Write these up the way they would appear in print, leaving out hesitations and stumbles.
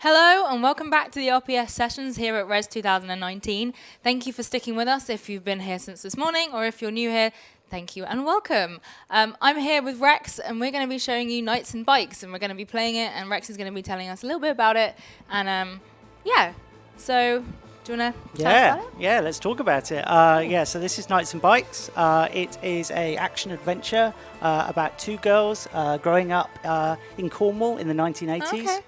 Hello and welcome back to the RPS sessions here at Res 2019. Thank you for sticking with us if you've been here since this morning, or if you're new here, thank you and welcome. I'm here with Rex and we're going to be showing you Knights and Bikes, and we're going to be playing it and Rex is going to be telling us a little bit about it. And so do you want to tell us about it? Yeah, let's talk about it. So this is Knights and Bikes. It is a action adventure about two girls growing up in Cornwall in the 1980s. Okay.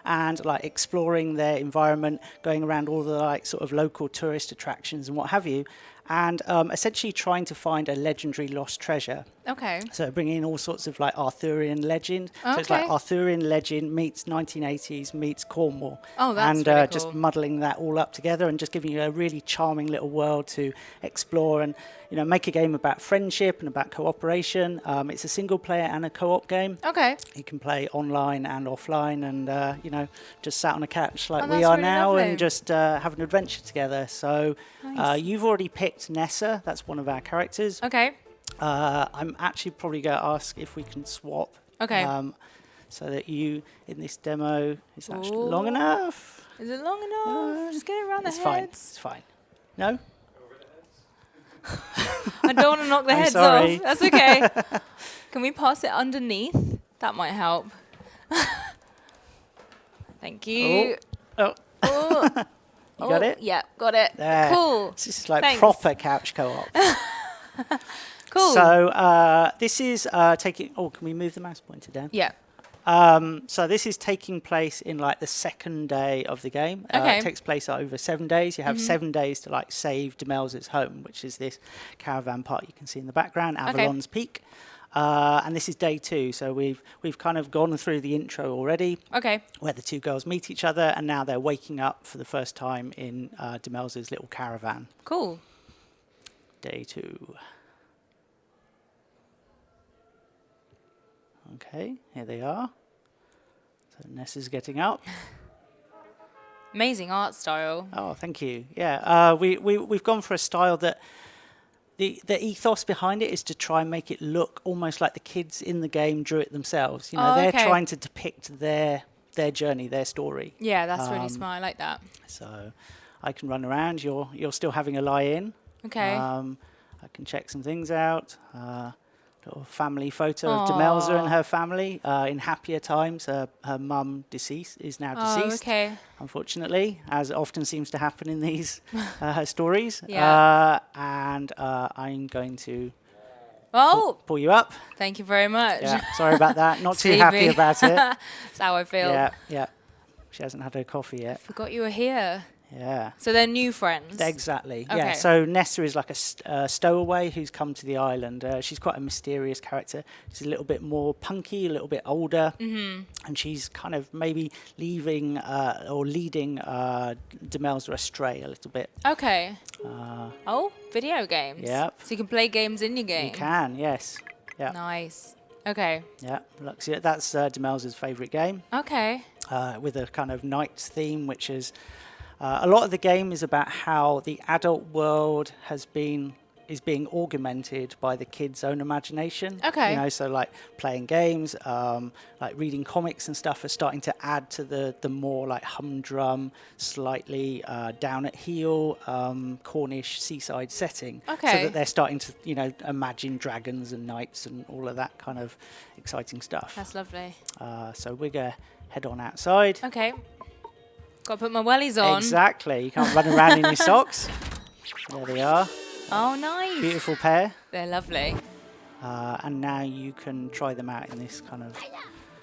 And like exploring their environment, going around all the like sort of local tourist attractions and what have you, and essentially trying to find a legendary lost treasure. Okay. So bringing in all sorts of like Arthurian legend. Okay. So it's like Arthurian legend meets 1980s meets Cornwall. Oh, that's and really cool. Just muddling that all up together and just giving you a really charming little world to explore and make a game about friendship and about cooperation. It's a single player and a co-op game. Okay. You can play online and offline, and just sat on a couch like we that's are really now, lovely. and just have an adventure together. So Nice. you've already picked Nessa. That's one of our characters. Okay. I'm actually probably going to ask if we can swap. Okay. So that you, in this demo, is actually Ooh. long enough. Is it long enough? Just get it around the It's fine. heads. It's fine. No? I don't want to knock the I'm heads sorry. off. That's okay. Can we pass it underneath? That might help. Thank you. Oh, Oh. you got it? Yeah, got it. There. Cool. This is like Thanks. proper couch co-op. Cool. So this is taking. Oh, can we move the mouse pointer down? Yeah. So this is taking place in like the second day of the game. Okay. It takes place over 7 days. You have 7 days to like save Demelza's home, which is this caravan park you can see in the background, Avalon's Peak. And this is day 2, so we've kind of gone through the intro already, Okay. where the two girls meet each other, and now they're waking up for the first time in Demelza's little caravan. Cool. Day 2. Okay, here they are. So Nessa's getting up. Amazing art style. Oh, thank you. Yeah, we've gone for a style that the ethos behind it is to try and make it look almost like the kids in the game drew it themselves. They're okay. trying to depict their journey, their story. Yeah, that's really smart. I like that. So I can run around. You're still having a lie in. Okay. I can check some things out. Little family photo of Aw. Demelza and her family in happier times. Her mum is now Oh, deceased, okay. unfortunately, as often seems to happen in these stories. Yeah. And I'm going to Oh, pull you up. thank you very much. Yeah, sorry about that. Not too Sleepy. happy about it. That's how I feel. Yeah. She hasn't had her coffee yet. Forgot you were here. Yeah. So they're new friends. Exactly. Okay. Yeah. So Nessa is like a stowaway who's come to the island. She's quite a mysterious character. She's a little bit more punky, a little bit older, and she's kind of maybe leaving or leading Demelza astray a little bit. Okay. Oh, video games. Yep. So you can play games in your game. You can, yes. Yeah. Nice. Okay. Yeah. Luxia. That's Demelza's favourite game, Okay. with a kind of knights theme, which is. A lot of the game is about how the adult world is being augmented by the kids' own imagination. Okay. So like playing games, like reading comics and stuff are starting to add to the more like humdrum, slightly down at heel, Cornish seaside setting. Okay. So that they're starting to imagine dragons and knights and all of that kind of exciting stuff. That's lovely. So we're gonna head on outside. Okay. Got to put my wellies on. Exactly. You can't run around in your socks. There they are. Oh, nice. Beautiful pair. They're lovely. And now you can try them out in this kind of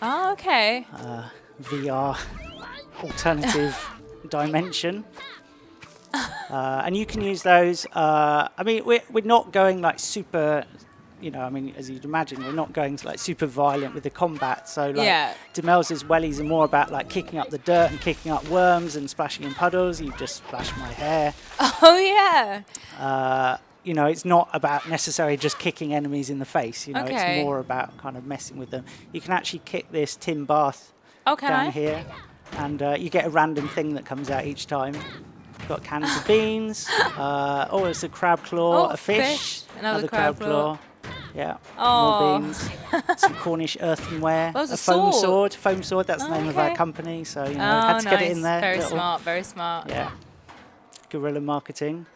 Oh, okay. VR alternative dimension. And you can use those. We're not going like super. As you'd imagine, we're not going to like super violent with the combat. So like Yeah. Demelza's wellies are more about like kicking up the dirt and kicking up worms and splashing in puddles. You just splash my hair. Oh, yeah. It's not about necessarily just kicking enemies in the face. Okay. It's more about kind of messing with them. You can actually kick this tin bath Oh, can down I? here, and you get a random thing that comes out each time. Got cans of beans. It's a crab claw, Oh, a fish. Another crab claw. Yeah, Oh. more beans. Some Cornish earthenware. That was a foam sword. Foam sword, that's the name of our Okay. company. So, you know, Oh, had to nice. get it in there. Very smart, very smart. Yeah. Guerrilla marketing.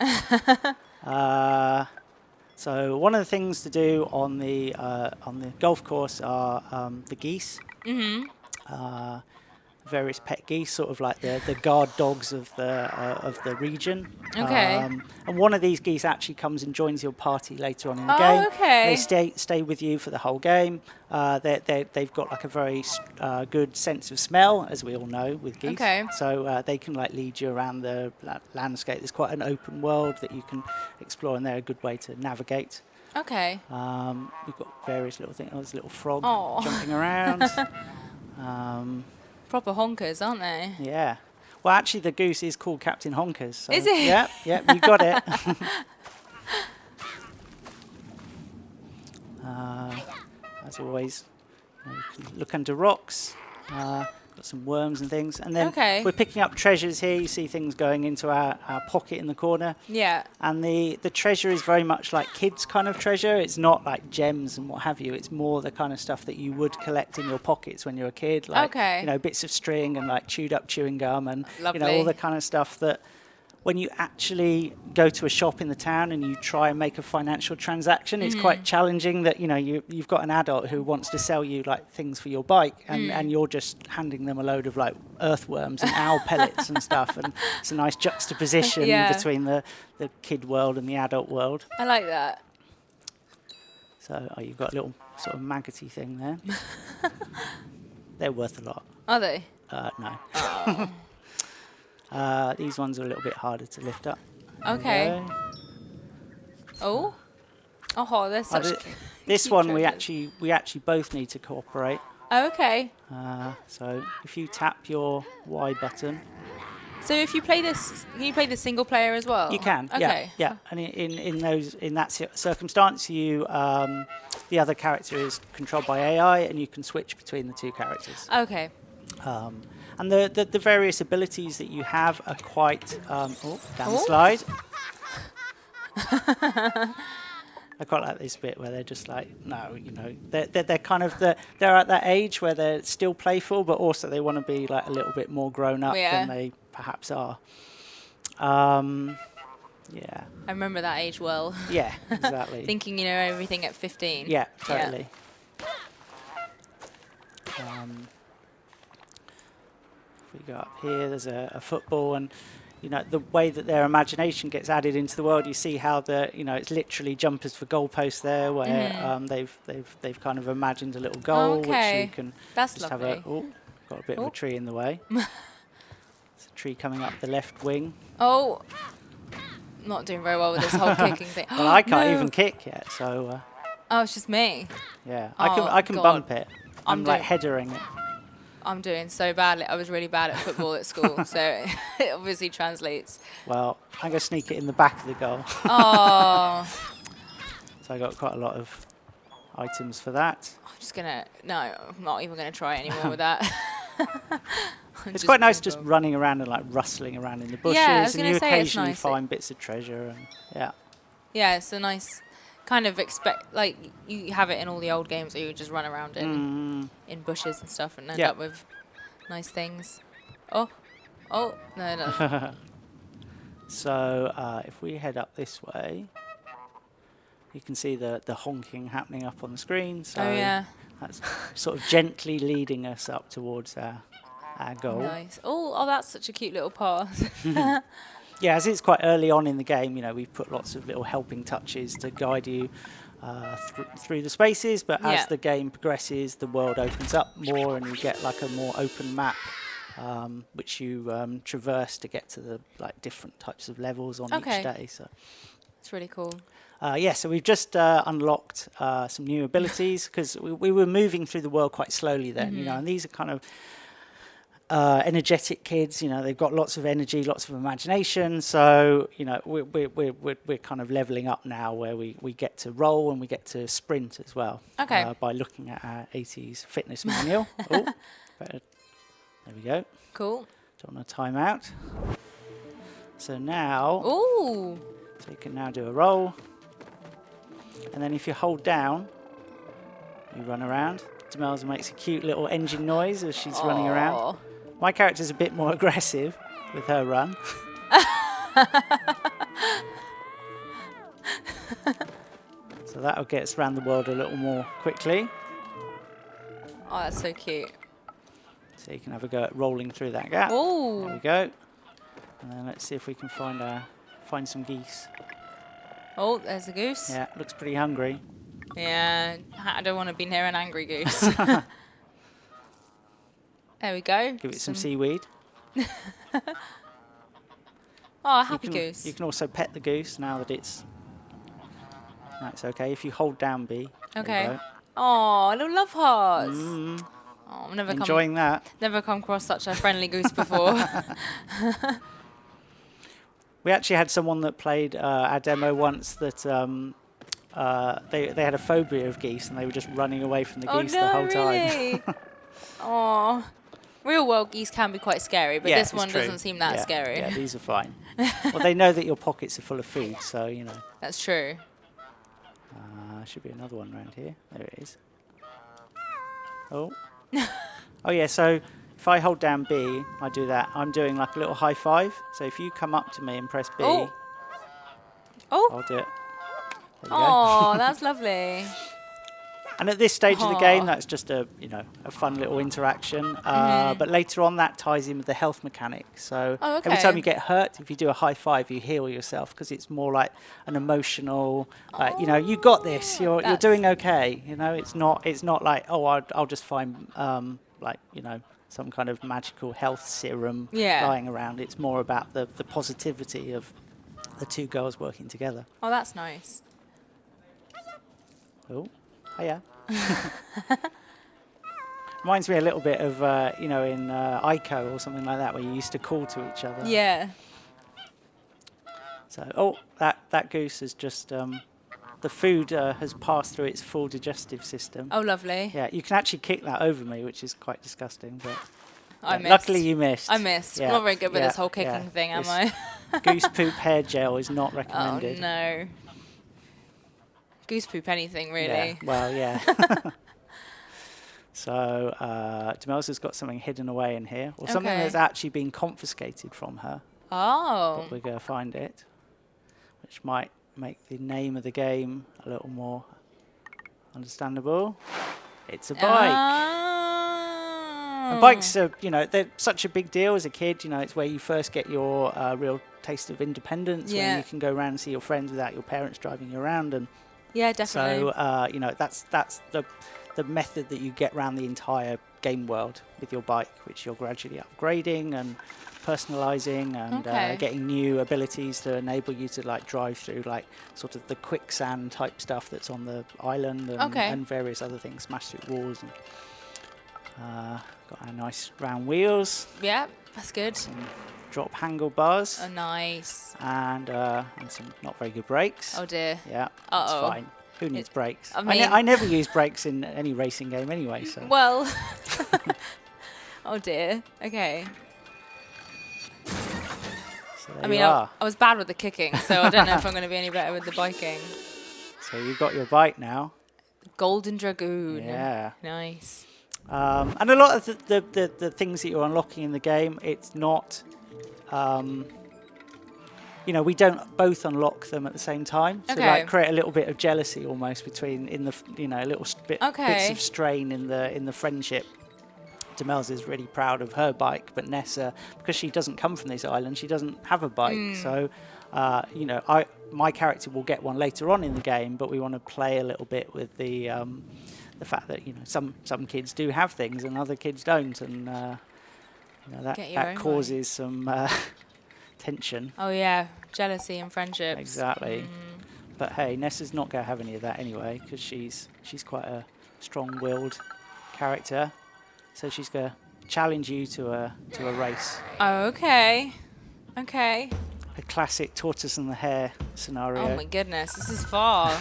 So one of the things to do on the golf course are the geese. Various pet geese, sort of like the guard dogs of the region. Okay. And one of these geese actually comes and joins your party later on in the Oh, game. okay. They stay with you for the whole game. They've got like a very good sense of smell, as we all know with geese. Okay. So they can like lead you around the landscape. There's quite an open world that you can explore, and they're a good way to navigate. Okay. We've got various little things. There's a little frog Oh. jumping around. Proper honkers, aren't they? Yeah. Well, actually, the goose is called Captain Honkers. So Is it? Yeah, you got it. As always, you can look under rocks. Got some worms and things. And then Okay. we're picking up treasures here. You see things going into our pocket in the corner. Yeah. And the treasure is very much like kids' kind of treasure. It's not like gems and what have you. It's more the kind of stuff that you would collect in your pockets when you're a kid. Like, Okay. you know, bits of string and like chewed up chewing gum and, you know, Lovely. all the kind of stuff that when you actually go to a shop in the town and you try and make a financial transaction, it's quite challenging that, you know, you've got an adult who wants to sell you like things for your bike and you're just handing them a load of like earthworms and owl pellets and stuff. And it's a nice juxtaposition Yeah. between the kid world and the adult world. I like that. So you've got a little sort of maggoty thing there. They're worth a lot. Are they? No. These ones are a little bit harder to lift up. Okay. There we go. Oh. Oh, they're such. This cute one we treasures. actually both need to cooperate. Oh, okay. So if you tap your Y button, So if you play this, can you play this single player as well? you can. Okay. Yeah. And in that circumstance, you the other character is controlled by AI, and you can switch between the two characters. Okay. And the various abilities that you have are quite down the slide. I quite like this bit where they're just like, no, you know, they're kind of they're at that age where they're still playful, but also they want to be like a little bit more grown up than they perhaps are. Yeah. I remember that age well. Yeah, exactly. Thinking you know everything at 15. Yeah, totally. If we go up here, there's a football, and you know the way that their imagination gets added into the world. You see how it's literally jumpers for goalposts there, where they've kind of imagined a little goal, which you can That's just lovely. have got a bit of a tree in the way. There's a tree coming up the left wing. Oh, not doing very well with this whole kicking thing. Well, I can't No. even kick yet, so Oh, it's just me. yeah, Oh, I can God. bump it. I'm like doing- headering it. I'm doing so badly. I was really bad at football at school, so it obviously translates. Well, I'm gonna sneak it in the back of the goal. Oh, So I got quite a lot of items for that. I'm just gonna. No, I'm not even gonna try anymore with that. It's quite nice just running around and like rustling around in the bushes, Yeah, I was and gonna you say it's occasionally nice. find bits of treasure. And yeah, Yeah, it's a nice kind of like you have it in all the old games where you just run around in bushes and stuff and end Yeah. up with nice things. Oh, no. So if we head up this way, you can see the honking happening up on the screen. So Oh yeah, that's sort of gently leading us up towards our goal. nice. Oh, that's such a cute little path. Yeah, as it's quite early on in the game, you know, we've put lots of little helping touches to guide you through the spaces. But as Yeah. the game progresses, the world opens up more, and you get like a more open map, which you traverse to get to the like different types of levels on Okay. each day. So It's really cool. yeah, so we've just unlocked some new abilities because we were moving through the world quite slowly then, you know, and these are kind of energetic kids. You know, they've got lots of energy, lots of imagination. So you know, we're kind of leveling up now, where we get to roll and we get to sprint as well. Okay. By looking at our 80s fitness manual. There we go. Cool. Don't want to time out. So now, Ooh. so you can now do a roll. And then if you hold down, you run around. Demelza makes a cute little engine noise as she's running around. My character's a bit more aggressive with her run. So that'll get us around the world a little more quickly. Oh, that's so cute. So you can have a go at rolling through that gap. Oh. There we go. And then let's see if we can find some geese. Oh, there's a goose. Yeah, looks pretty hungry. Yeah, I don't want to be near an angry goose. There we go. Give it some seaweed. Oh, happy goose. You can also pet the goose now that it's... That's okay. If you hold down B. Okay. Oh, little love hearts. Oh, I've never Enjoying that. Never come across such a friendly goose before. We actually had someone that played our demo once that they had a phobia of geese and they were just running away from the geese the whole really? time. Oh, real world geese can be quite scary, but this one doesn't seem that scary. Yeah, these are fine. Well, they know that your pockets are full of food, so you know. That's true. Should be another one around here. There it is. Oh. Oh yeah, so if I hold down B, I do that. I'm doing like a little high five. So if you come up to me and press B, I'll do it. Oh, that's lovely. And at this stage of the game, that's just a fun little interaction. But later on, that ties in with the health mechanic. So every time you get hurt, if you do a high five, you heal yourself because it's more like an emotional. You got this. You're doing okay. You know, it's not like I'll just find some kind of magical health serum lying around. It's more about the positivity of the two girls working together. Oh, that's nice. Oh, hiya. Reminds me a little bit of, in ICO or something like that, where you used to call to each other. Yeah. So, that goose has just, the food has passed through its full digestive system. Oh, lovely. Yeah, you can actually kick that over me, which is quite disgusting, but I missed. luckily you missed. I missed. Yeah, I'm not very good with this whole kicking thing, am I? Goose poop hair gel is not recommended. Oh, no. Goose poop anything, really. Yeah, well, yeah. So, Demelza's got something hidden away in here, or something that's actually been confiscated from her. Oh. But we're going to find it, which might make the name of the game a little more understandable. It's a bike. And bikes are, they're such a big deal as a kid. It's where you first get your real taste of independence, where you can go around and see your friends without your parents driving you around. And yeah, definitely. So, that's the method that you get around the entire game world with your bike, which you're gradually upgrading and personalizing and getting new abilities to enable you to drive through sort of the quicksand type stuff that's on the island and various other things, smash through walls. And, got our nice round wheels. Yeah, that's good. Some drop handlebars. Oh, nice. And some not very good brakes. Oh dear. Yeah, that's fine. Who needs brakes? I never use brakes in any racing game anyway. So. Well. Oh dear. Okay. So I was bad with the kicking, so I don't know if I'm going to be any better with the biking. So you've got your bike now. Golden Dragoon. Yeah. Nice. And a lot of the things that you're unlocking in the game, it's not, we don't both unlock them at the same time. So create a little bit of jealousy almost between a little bits of strain in the friendship. Demelza is really proud of her bike, but Nessa, because she doesn't come from this island, she doesn't have a bike. So, my character will get one later on in the game, but we want to play a little bit with the fact that some kids do have things and other kids don't, and that causes some tension. Oh yeah, jealousy and friendships. Exactly. But hey, Nessa's not going to have any of that anyway, because she's quite a strong-willed character. So she's going to challenge you to a race. Oh, okay. Okay. A classic tortoise and the hare scenario. Oh my goodness, this is far.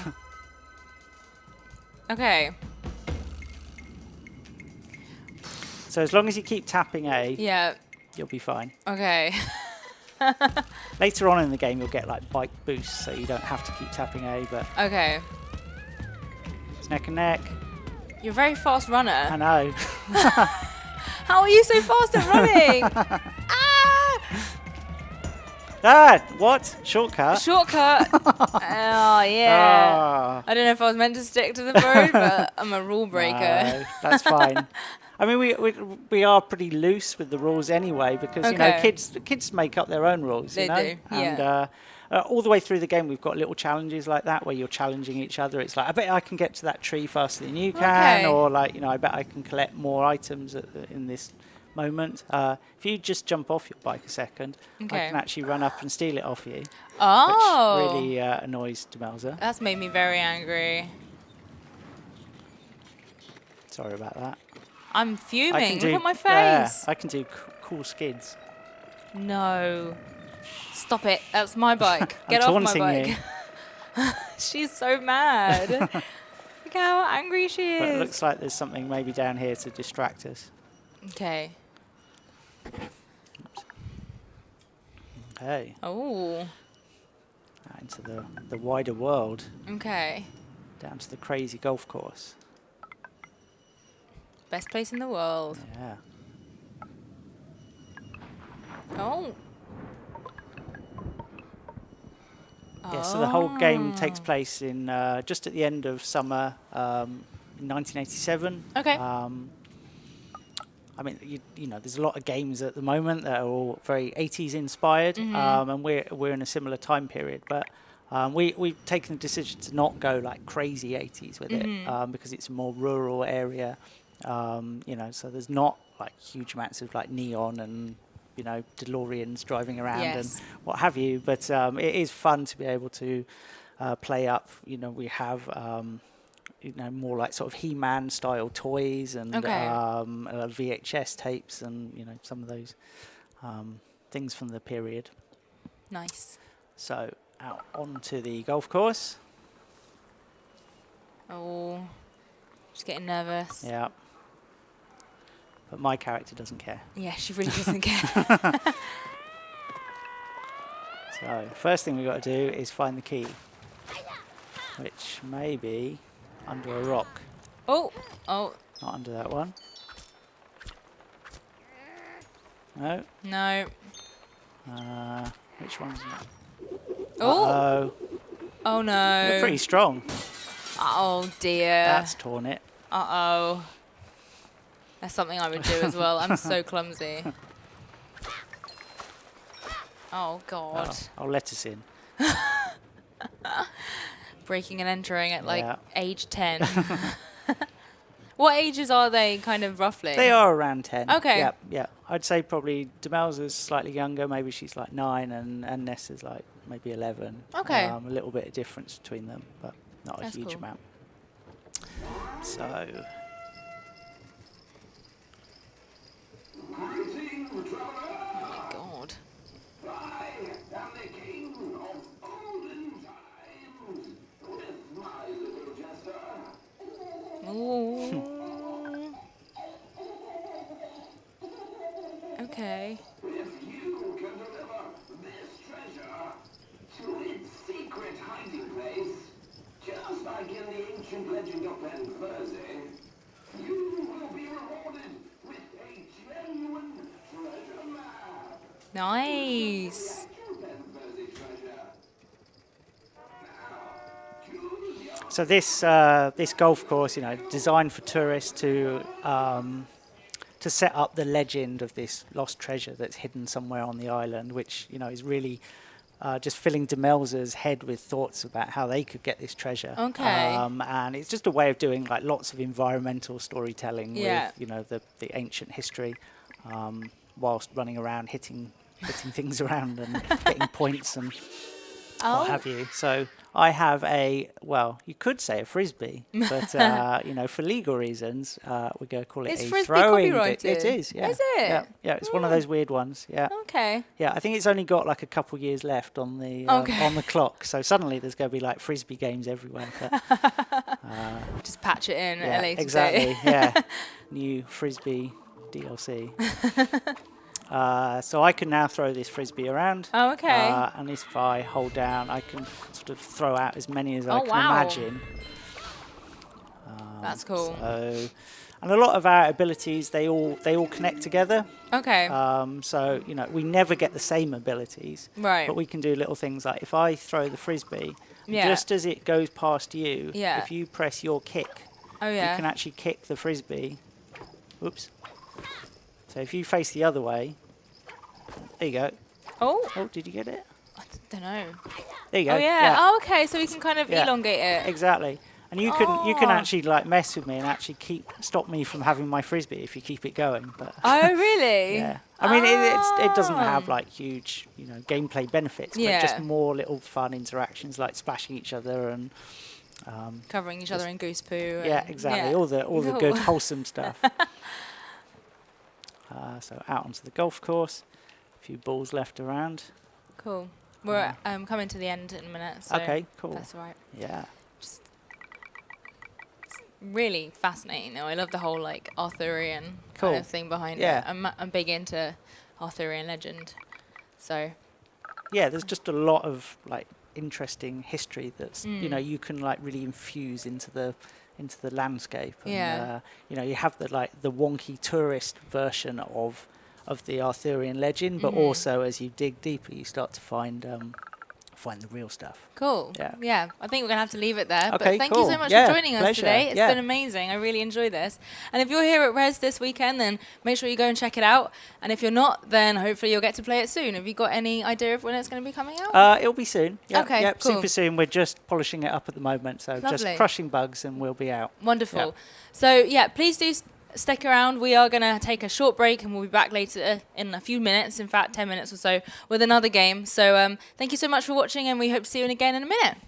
Okay. So as long as you keep tapping A, you'll be fine. Okay. Later on in the game, you'll get bike boosts, so you don't have to keep tapping A. But okay. neck and neck. You're a very fast runner. I know. How are you so fast at running? Ah, what? Shortcut? Shortcut. Oh, yeah. Ah. I don't know if I was meant to stick to the road, but I'm a rule breaker. No, that's fine. I mean, we are pretty loose with the rules anyway, because you know, the kids make up their own rules. They you know? do, And all the way through the game, we've got little challenges like that where you're challenging each other. It's like, I bet I can get to that tree faster than you can, or like, you know, I bet I can collect more items in this moment. If you just jump off your bike a second, I can actually run up and steal it off you. Oh. Which really annoys Demelza. That's made me very angry. Sorry about that. I'm fuming. Look at my face. I can do cool skids. No. Stop it. That's my bike. Get off my bike. She's so mad. Look how angry she is. But it looks like there's something maybe down here to distract us. Okay. Okay. Oh. Into the wider world. Okay. Down to the crazy golf course. Best place in the world. Yeah. Oh. Yeah, so the whole game takes place in just at the end of summer in 1987. Okay. I mean, you know, there's a lot of games at the moment that are all very 80s inspired, and we're in a similar time period. But we've taken the decision to not go like crazy 80s with it, because it's a more rural area. You know, so there's not like huge amounts of like neon and, you know, DeLoreans driving around and what have you. But it is fun to be able to play up. You know, we have you know, more like sort of He-Man style toys and VHS tapes and, you know, some of those things from the period. Nice. So out onto the golf course. Oh, just getting nervous. Yeah. But my character doesn't care. Yeah, she really doesn't care. So first thing we've got to do is find the key, which may be under a rock. Oh. Not under that one. No. No. Which one's that? Oh. Oh no. You're pretty strong. Oh dear. That's torn it. Uh-oh. That's something I would do as well. I'm so clumsy. Oh, God. I'll let us in. Breaking and entering at, like, age 10. What ages are they, kind of, roughly? They are around 10. Okay. Yeah. I'd say probably Demelza's slightly younger. Maybe she's, like, 9, and Nessa's, like, maybe 11. Okay. A little bit of difference between them, but not That's a huge cool. amount. So... Oh, my God. Ooh. Okay. If you can deliver this treasure to its secret hiding place, just like in the ancient legend of Ben Thursday, you will be rewarded with a genuine treasure map. Nice. So this this golf course, you know, designed for tourists to set up the legend of this lost treasure that's hidden somewhere on the island, which, you know, is really just filling Demelza's head with thoughts about how they could get this treasure. Okay. And it's just a way of doing like lots of environmental storytelling with, you know, the ancient history, whilst running around hitting things around and getting points and what have you. So I have you could say a frisbee, but you know, for legal reasons, we're going to call it Is a frisbee throwing. copyrighted? It is, yeah. Is it? Yeah, it's one of those weird ones. Yeah. Okay. Yeah, I think it's only got like a couple years left on the on the clock. So suddenly there's going to be like frisbee games everywhere. But, Just patch it in at a later exactly. date. Yeah, new frisbee DLC. So I can now throw this frisbee around. Oh, okay. And if I hold down, I can sort of throw out as many as I Oh, can wow. imagine. That's cool. And a lot of our abilities, they all connect together. Okay. So, you know, we never get the same abilities. Right. But we can do little things like if I throw the frisbee, Yeah. just as it goes past you, Yeah. if you press your kick, Oh, yeah. you can actually kick the frisbee. Oops. So if you face the other way, there you go. Oh, Oh, did you get it? I don't know. There you go. Oh, yeah. Oh, okay. So we can kind of Yeah. elongate it. Exactly. And you can Oh. actually like mess with me and actually stop me from having my frisbee if you keep it going. But Oh, really? yeah, I mean it doesn't Oh. have like huge gameplay benefits, but Yeah. just more little fun interactions like splashing each other and Covering each other in goose poo. yeah, and- exactly, yeah. all the Cool. good wholesome stuff. So out onto the golf course, a few balls left around. Cool. We're coming to the end in a minute. So Okay, cool. That's all right. Yeah, Really fascinating though. I love the whole like Arthurian Cool. kind of thing behind Yeah. it. I'm big into Arthurian legend. So yeah. There's just a lot of like interesting history that's you can like really infuse into the landscape. And, Yeah. you have the wonky tourist version of the Arthurian legend, but also as you dig deeper, you start to find the real stuff. cool. Yeah. I think we're gonna have to leave it there. Okay, but thank cool. you so much Yeah, for joining us pleasure. today. It's Yeah. been amazing. I really enjoyed this. And if you're here at Res this weekend, then make sure you go and check it out. And if you're not, then hopefully you'll get to play it soon. Have you got any idea of when it's going to be coming out? It'll be soon. Yep, Okay, yep, cool. super soon. We're just polishing it up at the moment, so Lovely. just crushing bugs and we'll be out. Wonderful. Yeah. So yeah, please do stick around. We are going to take a short break and we'll be back later in a few minutes, in fact 10 minutes or so, with another game. So thank you so much for watching and we hope to see you again in a minute.